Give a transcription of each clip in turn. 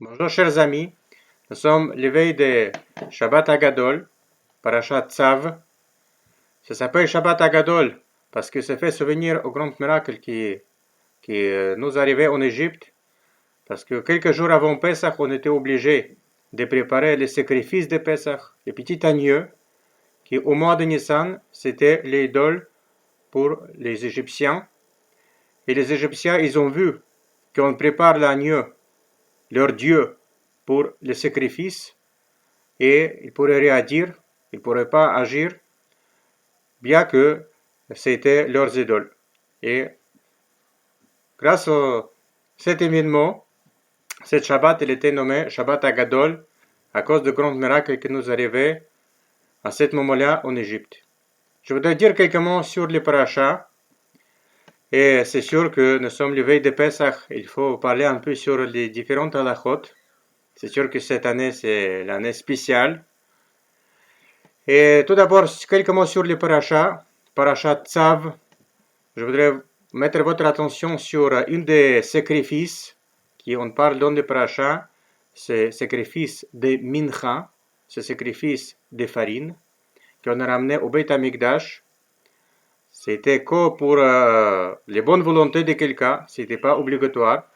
Bonjour chers amis, nous sommes l'éveil de Shabbat Agadol, Parashat Tzav. Ça s'appelle Shabbat Agadol parce que ça fait souvenir au grand miracle qui nous arrivait en Égypte. Parce que quelques jours avant Pesach, on était obligé de préparer les sacrifices de Pesach, les petits agneaux, qui au mois de Nissan, c'était l'idole pour les Égyptiens. Et les Égyptiens, ils ont vu qu'on prépare l'agneau, leur dieu, pour le sacrifice, et ils ne pourraient rien dire, ils ne pourraient pas agir, bien que c'était leurs idoles. Et grâce à cet événement, cette Shabbat, il était nommé Shabbat Agadol, à cause du grand miracle qui nous arrivait à ce moment-là en Égypte. Je voudrais dire quelques mots sur les parachas, et c'est sûr que nous sommes le veille de Pesach, il faut parler un peu sur les différentes halachot. C'est sûr que cette année, c'est l'année spéciale. Et tout d'abord, quelques mots sur les parachas. Parachat Tzav. Je voudrais mettre votre attention sur une des sacrifices on parle dans les parachas. C'est le sacrifice de Mincha, ce sacrifice de farine, qu'on a ramené au Beit HaMikdash. C'était que pour les bonnes volontés de quelqu'un, c'était pas obligatoire.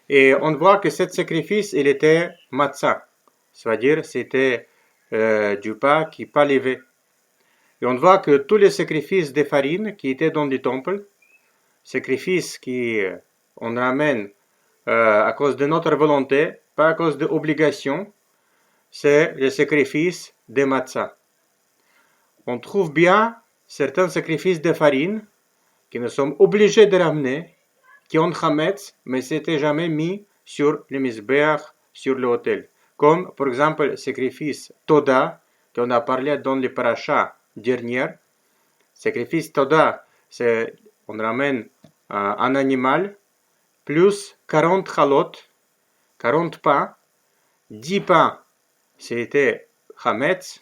Et on voit que ce sacrifice, il était matzah, c'est-à-dire c'était du pain qui n'est pas levé. Et on voit que tous les sacrifices de farine qui étaient dans les temples, sacrifices on ramène à cause de notre volonté, pas à cause de l'obligation, c'est le sacrifice de matzah. On trouve bien certains sacrifices de farine que nous sommes obligés de ramener, qui ont chametz, mais c'était jamais mis sur le mizbeach, sur l'autel. Comme, par exemple, le sacrifice Toda, qu'on a parlé dans les parachas dernières. Sacrifice Toda, on ramène un animal, plus 40 chalot, 40 pains, 10 pains, c'était chametz,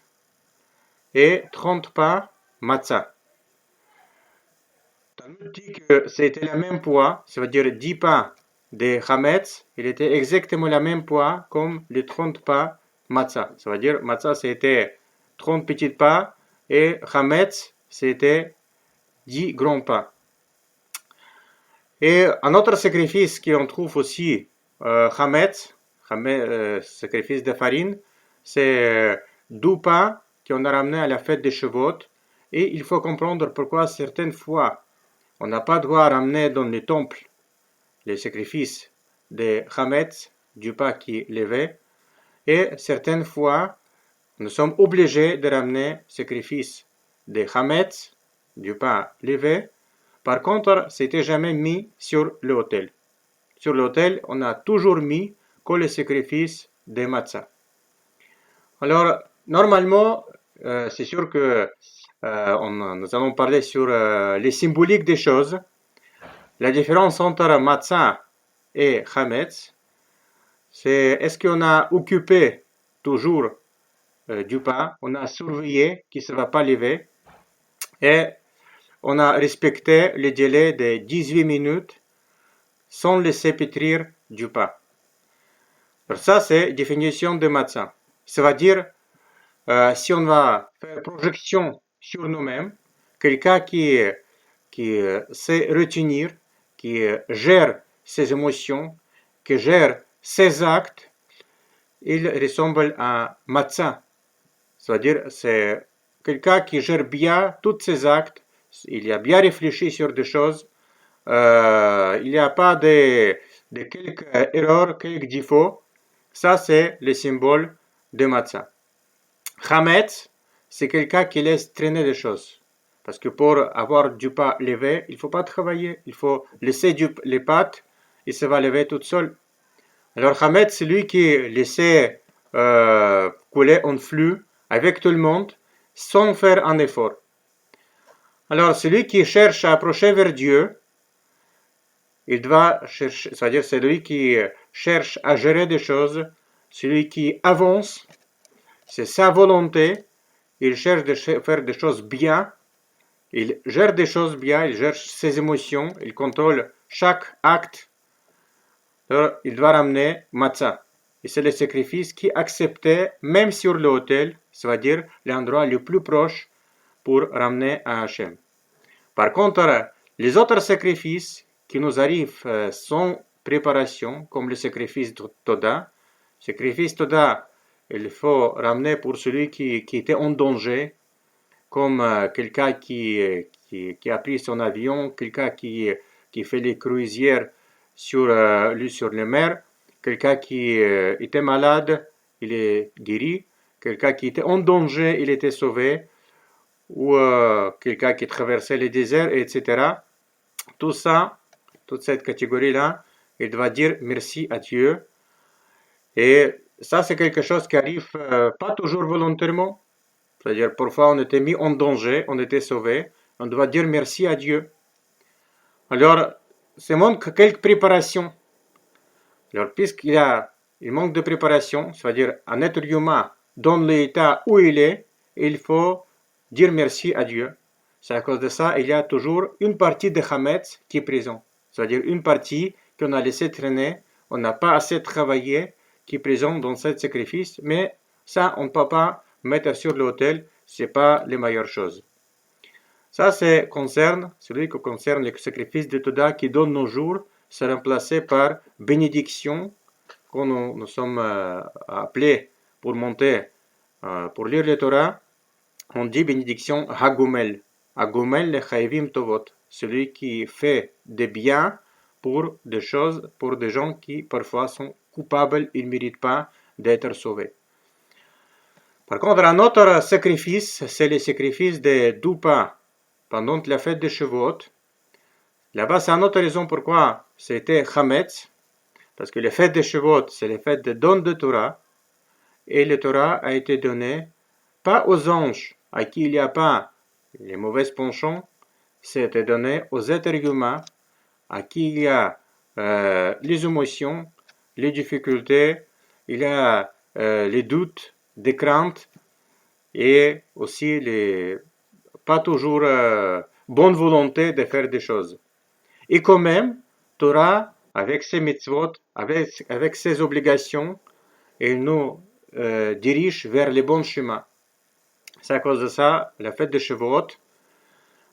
et 30 pains, matzah. Talmud dit que c'était le même poids, ça veut dire 10 pains de chametz, il était exactement le même poids comme les 30 pains matzah. Ça veut dire matzah c'était 30 petits pains et chametz c'était 10 grands pains. Et un autre sacrifice qu'on trouve aussi chametz, sacrifice de farine, c'est 12 pains qu'on a ramené à la fête des Shavuot. Et il faut comprendre pourquoi certaines fois on n'a pas droit à ramener dans les temples les sacrifices de chametz, du pain qui est levé, et certaines fois nous sommes obligés de ramener sacrifices de chametz, du pain levé. Par contre, c'était jamais mis sur l'autel. Sur l'autel, on a toujours mis que les sacrifices de matzah. Alors, normalement, c'est sûr que nous allons parler sur les symboliques des choses. La différence entre matzah et chametz, c'est est-ce qu'on a occupé toujours du pain, on a surveillé qu'il ne va pas lever, et on a respecté le délai de 18 minutes sans laisser pétrir du pain. Alors ça, c'est définition de matzah. Ça veut dire, si on va faire projection sur nous-mêmes, quelqu'un qui sait retenir, qui gère ses émotions, qui gère ses actes, il ressemble à matzah. C'est-à-dire, c'est quelqu'un qui gère bien tous ses actes, il a bien réfléchi sur des choses, il n'y a pas de quelques erreurs, quelques défauts. Ça, c'est le symbole de matzah. Chametz, c'est quelqu'un qui laisse traîner des choses. Parce que pour avoir du pain levé, il ne faut pas travailler. Il faut laisser les pâtes et ça va lever tout seul. Alors chametz, c'est lui qui laisse couler en flux avec tout le monde sans faire un effort. Alors celui qui cherche à approcher vers Dieu, il doit chercher, c'est-à-dire celui qui cherche à gérer des choses, celui qui avance, c'est sa volonté, il cherche de faire des choses bien, il gère des choses bien, il gère ses émotions, il contrôle chaque acte Alors, il doit ramener matzah. Et c'est le sacrifice qui est accepté même sur l'autel, c'est-à-dire l'endroit le plus proche pour ramener à Hachem. Par contre, les autres sacrifices qui nous arrivent sans préparation, comme le sacrifice de Toda, sacrifice Toda, il faut ramener pour celui qui était en danger, comme quelqu'un qui a pris son avion, quelqu'un qui fait les croisières sur les mers, quelqu'un qui était malade, il est guéri, quelqu'un qui était en danger, il était sauvé, ou quelqu'un qui traversait les déserts, etc. Tout ça, toute cette catégorie-là, il doit dire merci à Dieu. Et ça, c'est quelque chose qui arrive pas toujours volontairement. C'est-à-dire, parfois, on était mis en danger, on était sauvé. On doit dire merci à Dieu. Alors, ça manque quelques préparations. Alors, il manque de préparation, c'est-à-dire un être humain dans l'état où il est, il faut dire merci à Dieu. C'est à cause de ça, il y a toujours une partie de Hametz qui est présente. C'est-à-dire une partie qu'on a laissé traîner, on n'a pas assez travaillé, qui est présente dans ce sacrifice, mais ça, on ne peut pas mettre sur l'autel, c'est pas les meilleures choses. Ça, celui qui concerne le sacrifice de Toda qui donne nos jours, c'est remplacé par bénédiction, quand nous sommes appelés pour monter, pour lire le Torah, on dit bénédiction Hagomel. Hagomel le Chayvim Tovot, celui qui fait des biens pour des choses, pour des gens qui parfois sont coupables, ils ne méritent pas d'être sauvés. Par contre, un autre sacrifice, c'est le sacrifice de Doupa pendant la fête de Shavuot. Là-bas, c'est une autre raison pourquoi c'était Hametz, parce que les fêtes de Shavuot, c'est les fêtes de don de Torah, et le Torah a été donné pas aux anges, à qui il n'y a pas les mauvais penchants, c'était donné aux êtres humains, à qui il y a les émotions, les difficultés, il y a les doutes, des craintes, et aussi pas toujours bonne volonté de faire des choses. Et quand même, Torah, avec ses mitzvot, avec ses obligations, il nous dirige vers les bons chemins. C'est à cause de ça, la fête de Shavuot,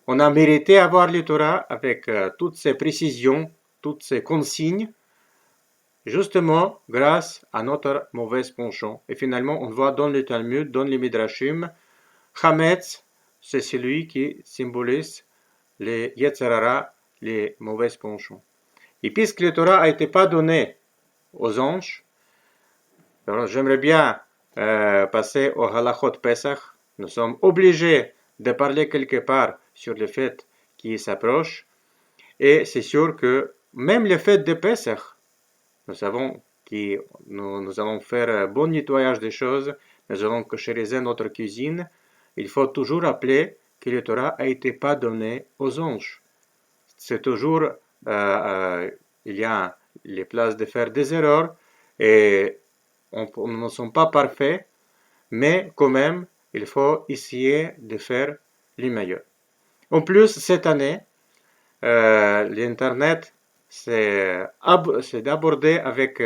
on a mérité avoir le Torah avec toutes ses précisions, toutes ses consignes, justement grâce à notre mauvaise penchant. Et finalement, on voit dans le Talmud, dans les Midrashim, Hametz, c'est celui qui symbolise les Yetzirara, les mauvaises penchants. Et puisque le Torah n'a été pas donné aux anges, alors j'aimerais bien passer au Halachot Pesach. Nous sommes obligés de parler quelque part sur les fêtes qui s'approchent. Et c'est sûr que même les fêtes de Pesach, nous savons que nous allons faire un bon nettoyage des choses, nous allons cachériser notre cuisine. Il faut toujours rappeler que le Torah n'a été pas donné aux anges. C'est toujours, il y a les places de faire des erreurs et nous ne sommes pas parfaits, mais quand même, il faut essayer de faire le meilleur. En plus, cette année, l'Internet c'est d'aborder avec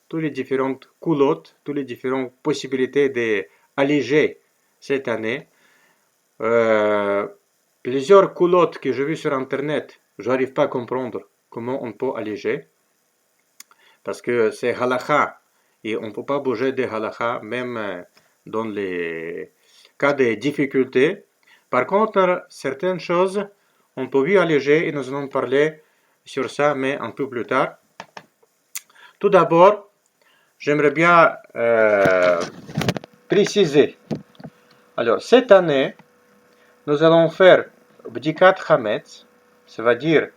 toutes les différentes culottes, toutes les différentes possibilités d'alléger cette année. Plusieurs culottes que j'ai vues sur Internet, je n'arrive pas à comprendre comment on peut alléger. Parce que c'est halakha et on ne peut pas bouger des halakha même dans les cas de difficultés. Par contre, certaines choses, on peut mieux alléger et nous allons parler sur ça, mais un peu plus tard. Tout d'abord, j'aimerais bien préciser. Alors, cette année, nous allons faire Bdikat Hametz, ça veut dire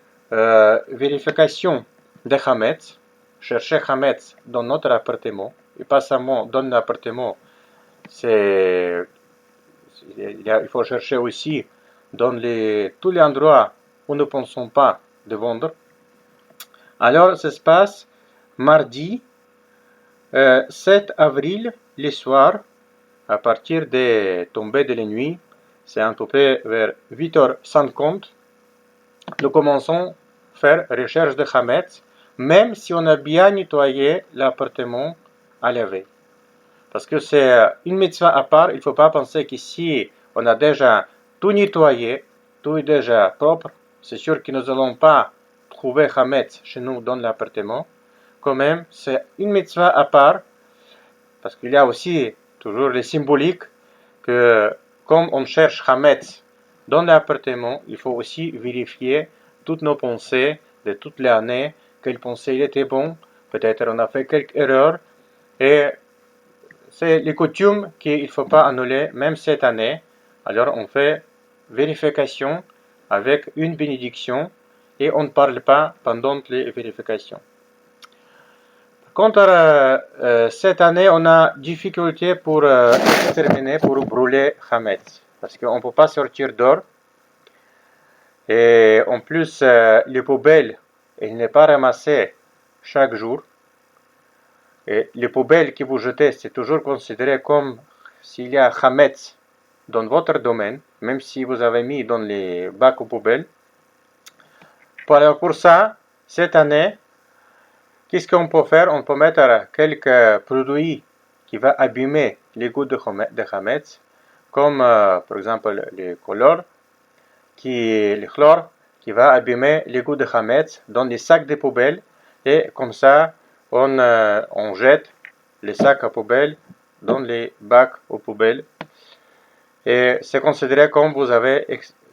vérification de Hametz, chercher Hametz dans notre appartement, et pas seulement dans l'appartement, il faut chercher aussi dans tous les endroits où nous ne pensons pas de vendre. Alors, ça se passe mardi 7 avril, le soir, à partir de tombée de la nuit, c'est à peu près vers 8h50, nous commençons à faire recherche de Hametz, même si on a bien nettoyé l'appartement à laver. Parce que c'est une mitzvah à part, il ne faut pas penser qu'ici on a déjà tout nettoyé, tout est déjà propre, c'est sûr que nous n'allons pas trouver Hametz chez nous dans l'appartement. Quand même, c'est une mitzvah à part, parce qu'il y a aussi toujours les symboliques que comme on cherche Hametz dans l'appartement, il faut aussi vérifier toutes nos pensées de toute l'année, quelles pensées étaient bonnes, peut-être on a fait quelques erreurs, et c'est les coutumes qu'il ne faut pas annuler, même cette année. Alors on fait vérification avec une bénédiction et on ne parle pas pendant les vérifications. Contre cette année, on a difficulté pour terminer, pour brûler Hametz, parce qu'on ne peut pas sortir d'or. Et en plus, les poubelles, elles n'est pas ramassées chaque jour. Et les poubelles que vous jetez, c'est toujours considéré comme s'il y a Hametz dans votre domaine, même si vous avez mis dans les bacs aux poubelles. Pour ça, cette année, qu'est-ce qu'on peut faire? On peut mettre quelques produits qui vont abîmer les gouttes de Hametz, comme par exemple le chlore, qui va abîmer les gouttes de Hametz dans les sacs de poubelles, et comme ça, on jette les sacs à poubelle dans les bacs aux poubelles. Et c'est considéré comme vous avez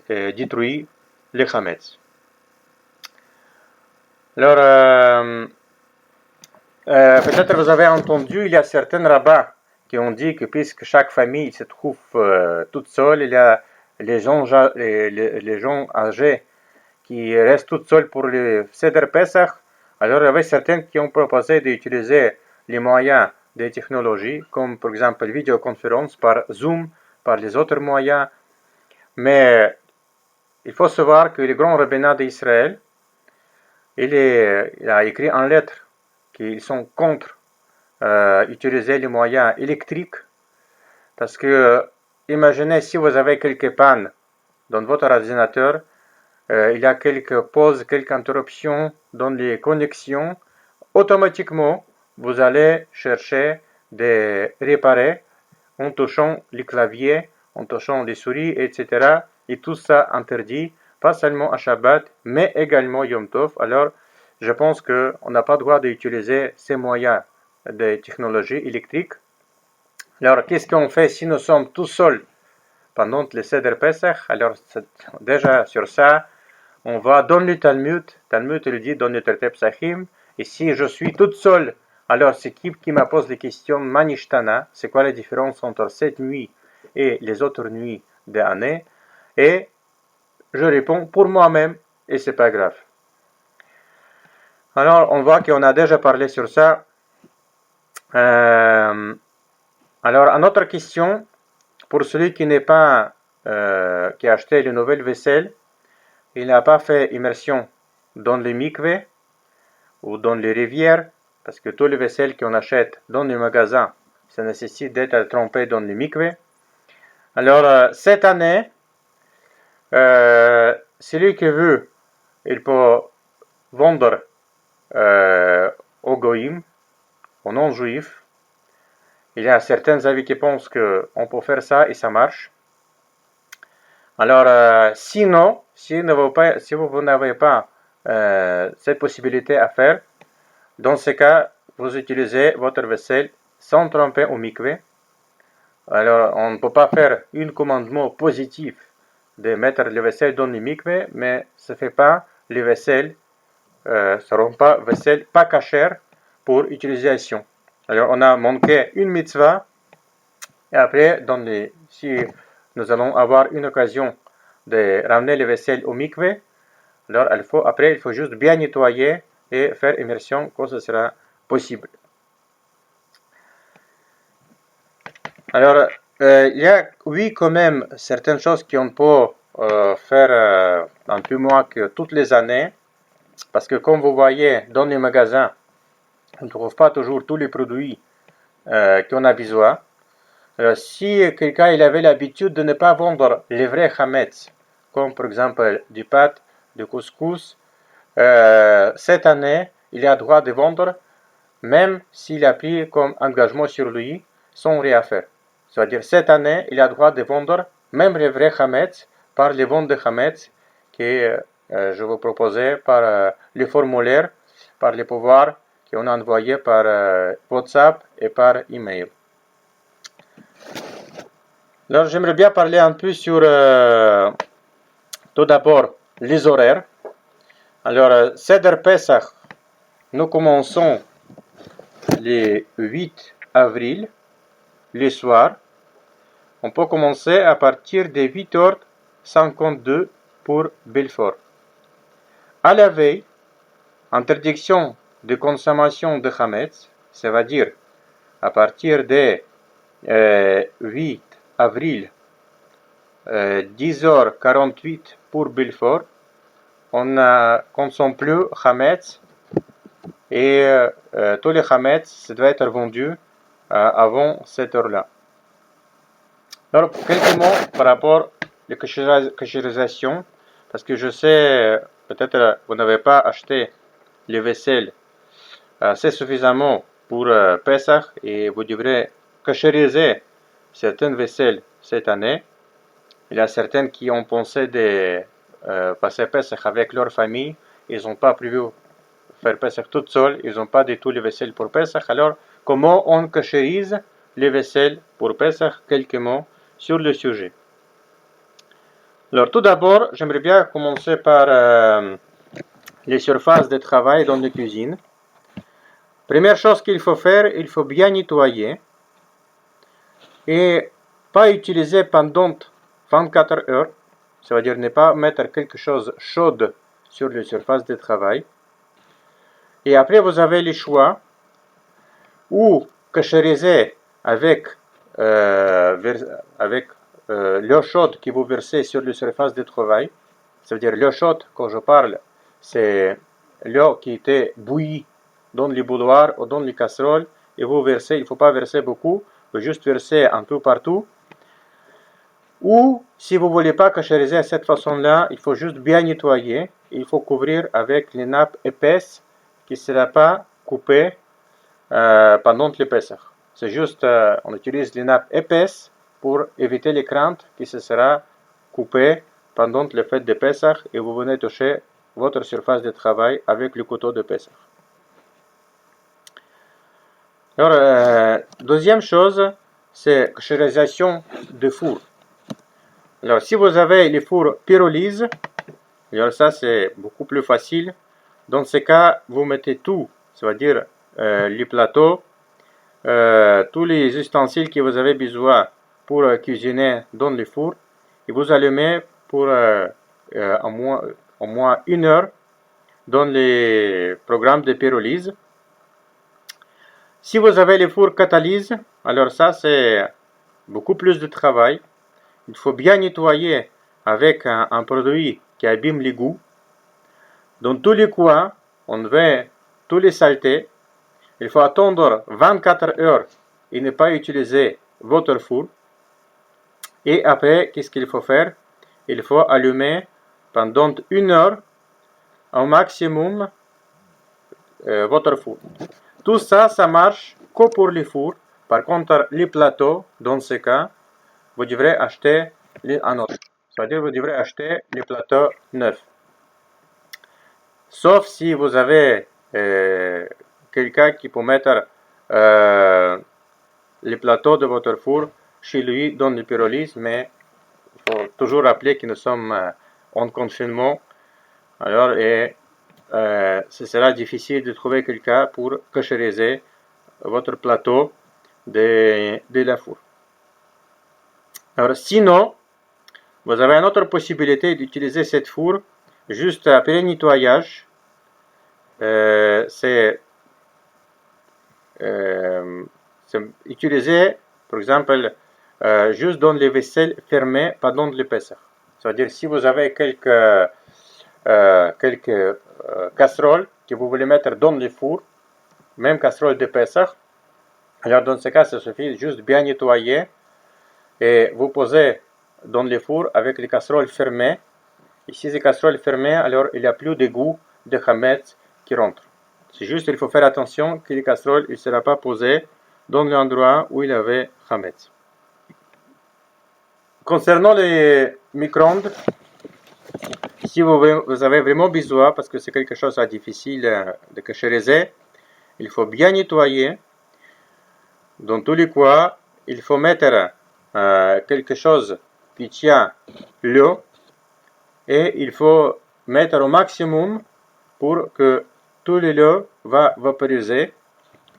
détruit les Hametz. Alors, peut-être vous avez entendu, il y a certains rabbins qui ont dit que puisque chaque famille se trouve toute seule, il y a les gens âgés qui restent toutes seules pour le Seder Pesach. Alors il y avait certains qui ont proposé d'utiliser les moyens des technologies, comme par exemple la vidéoconférence par Zoom, par les autres moyens. Mais il faut savoir que le grand rabbinat d'Israël, il a écrit en lettres qu'ils sont contre utiliser les moyens électriques, parce que imaginez si vous avez quelques pannes dans votre ordinateur, il y a quelques pauses, quelques interruptions dans les connexions, automatiquement vous allez chercher de réparer en touchant les claviers, en touchant les souris, etc. Et tout ça interdit, pas seulement à Shabbat, mais également Yom Tov. Alors, je pense qu'on n'a pas le droit d'utiliser ces moyens de technologie électrique. Alors, qu'est-ce qu'on fait si nous sommes tout seuls pendant le Seder Pesach? Alors, déjà sur ça, on va dans le Talmud. Talmud, il dit dans le traité Psachim. Et si je suis toute seule, alors c'est qui me pose les questions Manishtana, c'est quoi la différence entre cette nuit et les autres nuits de l'année? Et je réponds pour moi-même, et c'est pas grave. Alors, on voit qu'on a déjà parlé sur ça. Alors, une autre question, pour celui qui n'est pas, qui a acheté les nouvelles vaisselles, il n'a pas fait immersion dans les mikveh ou dans les rivières, parce que tous les vaisselles qu'on achète dans les magasins, ça nécessite d'être trempé dans les mikveh. Alors, cette année, celui qui veut, il peut vendre aux goïm, aux non-juifs. Il y a certains avis qui pensent qu'on peut faire ça et ça marche. Alors, sinon, si vous n'avez pas cette possibilité à faire, dans ce cas, vous utilisez votre vaisselle sans tremper au mikveh. Alors, on ne peut pas faire un commandement positif de mettre les vaisselles dans le mikveh, mais ça ne fait pas les vaisselles, seront pas vaisselles pas cachères pour utilisation. Alors, on a manqué une mitzvah, et après, si nous allons avoir une occasion de ramener les vaisselles au mikveh, alors il faut juste bien nettoyer et faire immersion quand ce sera possible. Alors, il y a, oui, quand même, certaines choses qu'on peut faire un peu moins que toutes les années, parce que comme vous voyez, dans les magasins, on ne trouve pas toujours tous les produits qu'on a besoin. Alors, si quelqu'un il avait l'habitude de ne pas vendre les vrais Hametz, comme par exemple du pâte, du couscous, cette année, il a droit de vendre même s'il a pris comme engagement sur lui sans rien faire. C'est-à-dire, cette année, il a droit de vendre même les vrais Hametz par les ventes de Hametz que je vous proposais par les formulaires, par les pouvoirs qu'on a envoyés par WhatsApp et par email. Alors, j'aimerais bien parler un peu sur tout d'abord les horaires. Alors, Seder Pesach, nous commençons le 8 avril, le soir. On peut commencer à partir de 8h52 pour Belfort. À la veille, interdiction de consommation de Hametz, ça veut dire à partir de 8 avril, 10h48 pour Belfort, on ne consomme plus Hametz et tous les Hametz, ça doit être vendu avant cette heure-là. Alors, quelques mots par rapport à la cachérisation, parce que je sais, peut-être vous n'avez pas acheté les vaisselles assez suffisamment pour Pesach et vous devrez cachériser certaines vaisselles cette année. Il y a certaines qui ont pensé de passer Pesach avec leur famille, ils n'ont pas prévu faire Pesach tout seul, ils n'ont pas du tout les vaisselles pour Pesach. Alors, comment on cachérise les vaisselles pour Pesach? Quelques mots sur le sujet. Alors, tout d'abord, j'aimerais bien commencer par les surfaces de travail dans les cuisines. Première chose qu'il faut faire, il faut bien nettoyer et pas utiliser pendant 24 heures, ça veut dire ne pas mettre quelque chose chaud sur les surfaces de travail. Et après, vous avez le choix ou cachériser avec l'eau chaude que vous versez sur les surfaces de travail. Ça veut dire l'eau chaude, quand je parle, c'est l'eau qui était bouillie dans les bouilloires ou dans les casseroles. Et vous versez, il ne faut pas verser beaucoup, vous juste verser un peu partout. Ou, si vous ne voulez pas cachériser de cette façon-là, il faut juste bien nettoyer. Il faut couvrir avec les nappes épaisses qui ne seront pas coupées pendant le Pesach. C'est juste, on utilise les nappes épaisses pour éviter les craintes qui se sera coupées pendant le fête de Pesach et vous venez toucher votre surface de travail avec le couteau de Pesach. Alors, deuxième chose, c'est cachérisation de four. Alors, si vous avez les fours pyrolyse, alors ça c'est beaucoup plus facile. Dans ce cas, vous mettez tout, c'est-à-dire les plateaux, tous les ustensiles que vous avez besoin pour cuisiner dans le four, et vous allumez pour au moins 1 heure dans les programmes de pyrolyse. Si vous avez les fours catalyse, alors ça c'est beaucoup plus de travail. Il faut bien nettoyer avec un produit qui abîme les goûts. Dans tous les coins, on veut tous les saletés. Il faut attendre 24 heures et ne pas utiliser votre four. Et après, qu'est-ce qu'il faut faire? Il faut allumer pendant 1 heure au maximum votre four. Tout ça, ça marche que pour les fours. Par contre, les plateaux, dans ce cas, vous devrez acheter un autre. C'est-à-dire, vous devrez acheter les plateaux neufs. Sauf si vous avez quelqu'un qui peut mettre les plateaux de votre four chez lui dans le pyrolyse, mais il faut toujours rappeler que nous sommes en confinement. Alors, ce sera difficile de trouver quelqu'un pour cachériser votre plateau de la four. Alors, sinon, vous avez une autre possibilité d'utiliser cette four juste après nettoyage. C'est utilisé, par exemple, juste dans les vaisselles fermées pendant le Pesach. C'est-à-dire, si vous avez quelques casseroles que vous voulez mettre dans le four, même casserole de Pesach, alors dans ce cas, ça suffit juste bien nettoyer et vous posez dans le four avec les casseroles fermées. Et si ces casseroles fermées, alors il n'y a plus de goût de Hametz qui rentre. C'est juste, il faut faire attention que les casseroles ne sera pas posées dans l'endroit où il y avait Hametz. Concernant les micro-ondes, si vous avez vraiment besoin, parce que c'est quelque chose de difficile de cachériser, il faut bien nettoyer. Dans tous les coins, il faut mettre quelque chose qui tient l'eau et il faut mettre au maximum pour que tout l'eau va vaporiser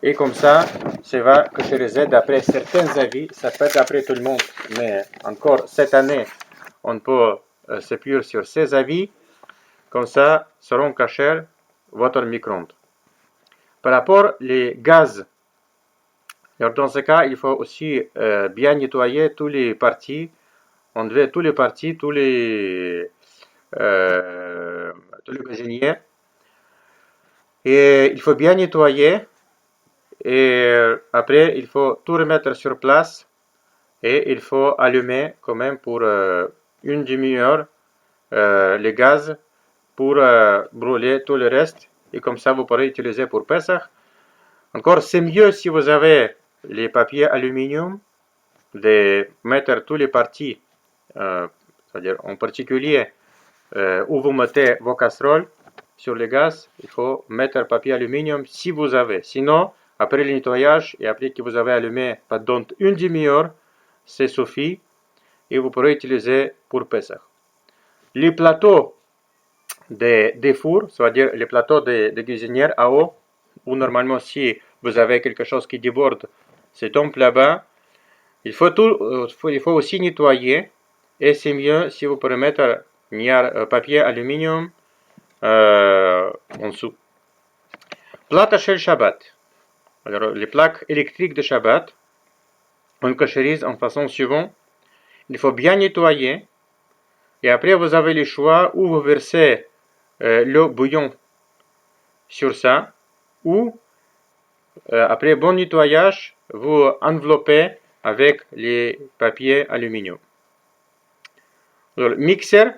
et comme ça va cachériser d'après certains avis. Ça peut être d'après tout le monde, mais encore cette année, on peut s'appuyer sur ces avis. Comme ça, seront cachés votre micro-ondes. Par rapport aux gaz, alors dans ce cas, il faut aussi bien nettoyer tous les parties, enlever tous les parties, tous les gaziniers. Et il faut bien nettoyer. Et après, il faut tout remettre sur place. Et il faut allumer quand même pour une demi-heure les gaz pour brûler tout le reste. Et comme ça, vous pourrez utiliser pour Pesach. Encore, c'est mieux si vous avez les papiers aluminium de mettre tous les parties, c'est-à-dire en particulier où vous mettez vos casseroles sur le gaz, il faut mettre papier aluminium si vous avez. Sinon, après le nettoyage et après que vous avez allumé pendant une demi-heure, c'est suffit et vous pourrez utiliser pour Pesach. Les plateaux des fours, c'est-à-dire les plateaux de cuisinière à eau, où normalement si vous avez quelque chose qui déborde, c'est tombe là-bas. Il faut aussi nettoyer et c'est mieux si vous pouvez mettre papier aluminium en dessous. Plate Shel Shabbat. Alors les plaques électriques de Shabbat, on cachérise en façon suivante. Il faut bien nettoyer et après vous avez le choix où vous versez l'eau bouillon sur ça ou après bon nettoyage, vous enveloppez avec les papiers aluminium. Alors, le mixeur,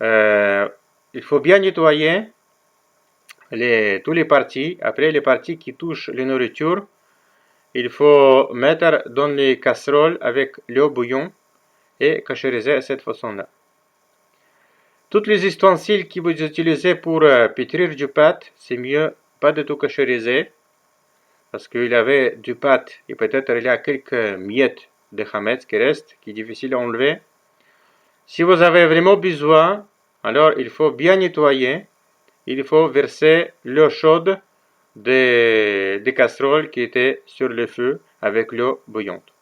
il faut bien nettoyer toutes les parties. Après les parties qui touchent la nourriture, il faut mettre dans les casseroles avec l'eau bouillon et cachériser de cette façon-là. Tous les ustensiles que vous utilisez pour pétrir du pâte, c'est mieux pas de tout cachériser parce qu'il y avait du pâte et peut-être il y a quelques miettes de chametz qui restent, qui est difficile à enlever. Si vous avez vraiment besoin, alors il faut bien nettoyer. Il faut verser l'eau chaude des casseroles qui étaient sur le feu avec l'eau bouillante.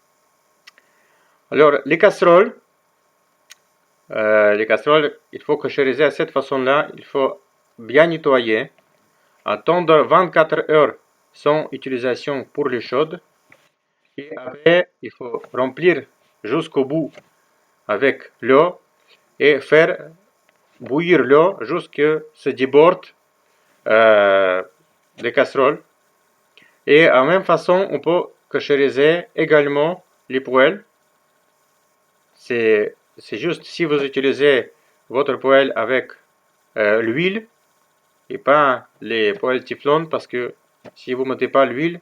Alors les casseroles, il faut cachériser de cette façon-là. Il faut bien nettoyer, attendre 24 heures sans utilisation pour les chaudes. Et après, il faut remplir jusqu'au bout avec l'eau et faire bouillir l'eau jusqu'à ce que se déborde des casseroles. Et en même façon, on peut cachériser également les poêles. C'est juste si vous utilisez votre poêle avec l'huile et pas les poêles Teflon, parce que si vous ne mettez pas l'huile,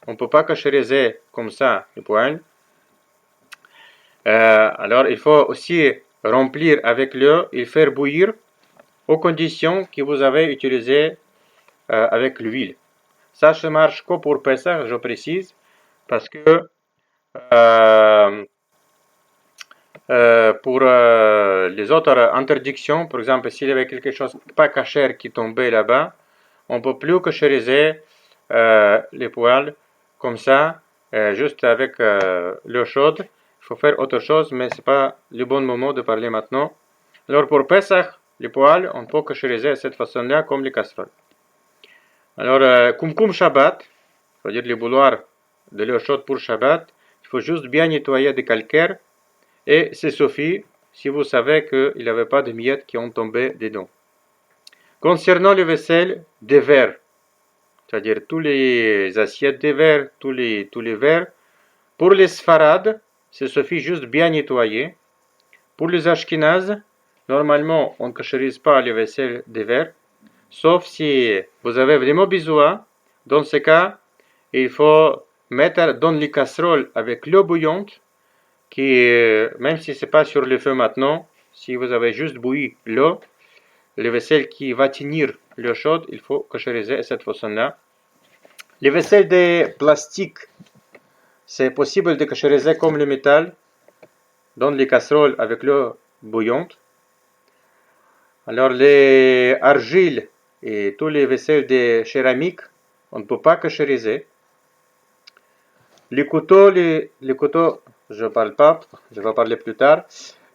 on ne peut pas cachériser comme ça les poêles. Alors il faut aussi remplir avec l'eau et faire bouillir aux conditions que vous avez utilisées avec l'huile. Ça se marche que pour Pesach, je précise, parce que pour les autres interdictions, par exemple, s'il y avait quelque chose pas cachère qui tombait là-bas, on ne peut plus cachériser les poêles comme ça, juste avec l'eau chaude. Il faut faire autre chose, mais ce n'est pas le bon moment de parler maintenant. Alors pour Pesach, les poêles, on peut cachériser de cette façon-là comme les casseroles. Alors, Kumkum Shabbat, c'est-à-dire les bouilloires de l'eau chaude pour Shabbat, il faut juste bien nettoyer des calcaires et c'est suffit si vous savez qu'il n'y avait pas de miettes qui ont tombé dedans. Concernant les vaisselles de verre, c'est-à-dire tous les assiettes de verre, tous les verres, pour les sfarades, il suffit juste bien nettoyer. Pour les ashkénazes, normalement, on ne cachérise pas les vaisselles de verre sauf si vous avez vraiment besoin. Dans ce cas, il faut mettre dans les casseroles avec l'eau bouillante, qui, même si c'est pas sur le feu maintenant, si vous avez juste bouilli l'eau, le vaisselle qui va tenir l'eau chaude, il faut cachériser de cette façon-là. Les vaisselles de plastique, c'est possible de cachériser comme le métal dans les casseroles avec l'eau bouillante. Alors les argiles et tous les vaisselles de céramique, on ne peut pas cachériser. Les couteaux, je ne parle pas, je vais parler plus tard.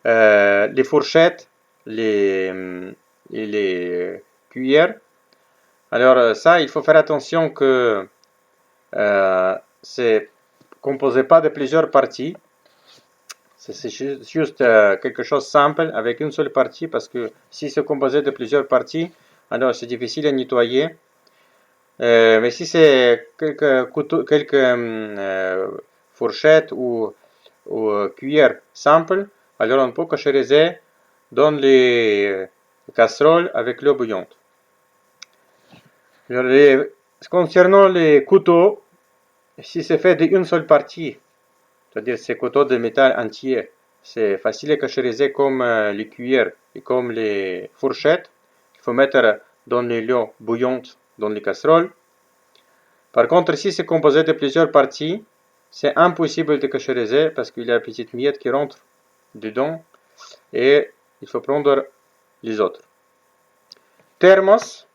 Les fourchettes, et les cuillères. Alors ça, il faut faire attention que c'est composé pas de plusieurs parties. C'est juste quelque chose de simple avec une seule partie, parce que si c'est composé de plusieurs parties, alors c'est difficile à nettoyer. Mais si c'est quelques fourchettes ou cuillères simples, alors on peut cachériser dans les casseroles avec l'eau bouillante. Concernant les couteaux, si c'est fait d'une seule partie, c'est-à-dire ces couteaux de métal entier, c'est facile à cachériser comme les cuillères et comme les fourchettes. Il faut mettre dans l'eau bouillante dans les casseroles. Par contre, si c'est composé de plusieurs parties, c'est impossible de cachériser parce qu'il y a une petite miette qui rentre dedans et il faut prendre les autres. Thermos,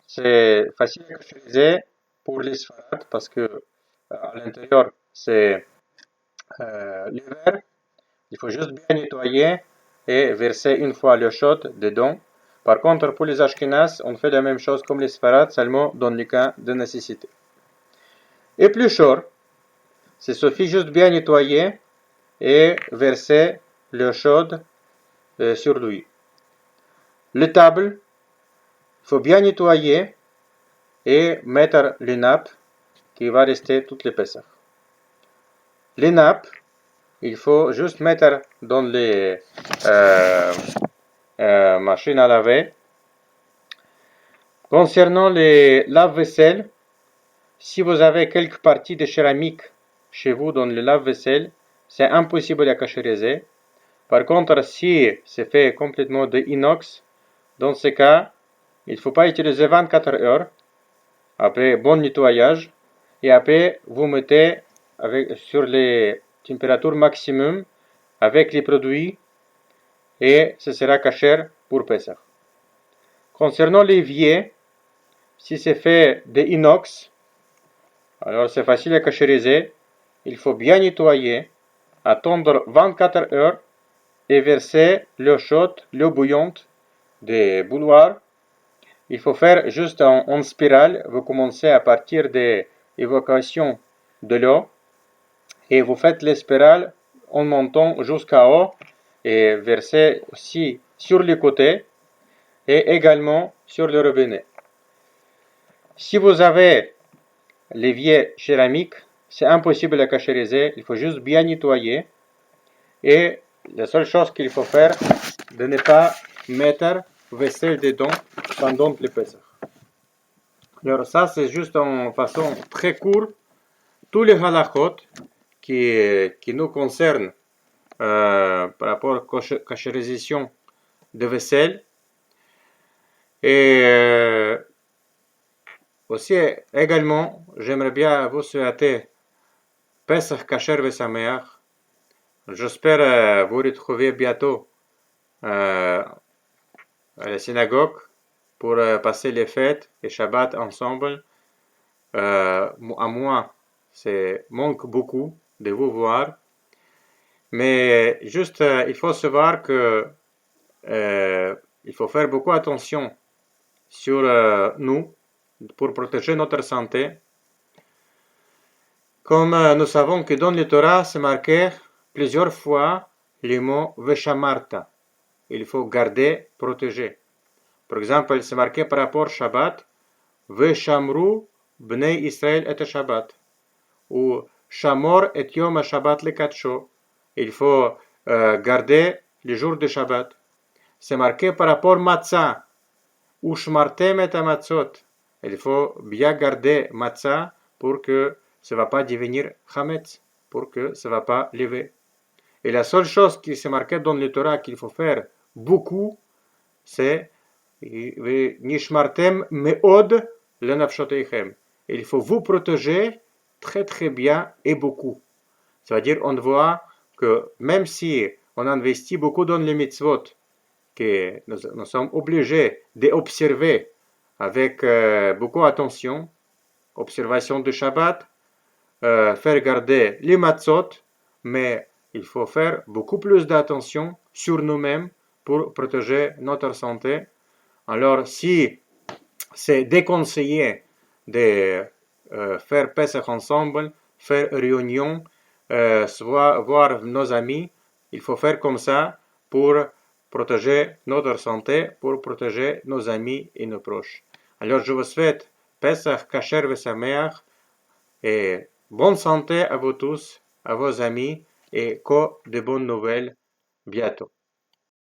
c'est facile à cachériser pour les sfarades parce que à l'intérieur c'est l'hiver. Il faut juste bien nettoyer et verser une fois l'eau chaude dedans. Par contre, pour les ashkénazes, on fait la même chose comme les sfarades, seulement dans le cas de nécessité. Et plus chaud, il suffit juste bien nettoyer et verser l'eau chaude sur lui. Les tables, il faut bien nettoyer et mettre les nappes qui va rester toute l'épaisseur. Les nappes, il faut juste mettre dans les machines à laver. Concernant les lave-vaisselle, si vous avez quelques parties de céramique chez vous dans le lave-vaisselle, c'est impossible à cachériser. Par contre, si c'est fait complètement de inox, dans ce cas, il ne faut pas utiliser 24 heures après bon nettoyage et après vous mettez sur les températures maximum avec les produits et ce sera cachère pour Pessah. Concernant l'évier, si c'est fait de inox, alors c'est facile à cachériser. Il faut bien nettoyer, attendre 24 heures et verser l'eau chaude, l'eau bouillante des bouilloires. Il faut faire juste en spirale. Vous commencez à partir des évacuations de l'eau et vous faites les spirales en montant jusqu'à haut et versez aussi sur les côtés et également sur le robinet. Si vous avez l'évier céramique, c'est impossible à cachériser. Il faut juste bien nettoyer et la seule chose qu'il faut faire, de ne pas mettre vaisselle dedans pendant le Pessah. Alors ça, c'est juste en façon très courte tous les halachot qui nous concernent par rapport à cachérisation de vaisselle. Et aussi, également, j'aimerais bien vous souhaiter Pesach Kasher Vesameach. J'espère vous retrouver bientôt à la synagogue pour passer les fêtes et Shabbat ensemble. À moi, c'est manque beaucoup de vous voir. Mais juste, il faut savoir que il faut faire beaucoup attention sur nous pour protéger notre santé. Comme nous savons que dans le Torah, c'est marqué plusieurs fois le mot Veshamarta. Il faut garder, protéger. Par exemple, c'est marqué par rapport au Shabbat, Veshamru Bnei Israël et Shabbat. Ou Shamor et Yom Shabbat le Katsho. Il faut garder le jour de Shabbat. C'est marqué par rapport Matzah. Ushmartem et amatzot. Il faut bien garder matzah pour que ça ne va pas devenir chametz, pour que ça ne va pas lever. Et la seule chose qui s'est marquée dans le Torah qu'il faut faire beaucoup, c'est Nishmartem meod lenafshoteichem. Il faut vous protéger très très bien et beaucoup. C'est-à-dire, on voit que même si on investit beaucoup dans les mitzvot, que nous sommes obligés d'observer avec beaucoup d'attention, observation de Shabbat, faire garder les matzot, mais il faut faire beaucoup plus d'attention sur nous-mêmes pour protéger notre santé. Alors, si c'est déconseillé de faire Pesach ensemble, faire réunion, soit voir nos amis, il faut faire comme ça pour protéger notre santé, pour protéger nos amis et nos proches. Alors, je vous souhaite Pesach Kasher Vesameach et bonne santé à vous tous, à vos amis et que de bonnes nouvelles bientôt.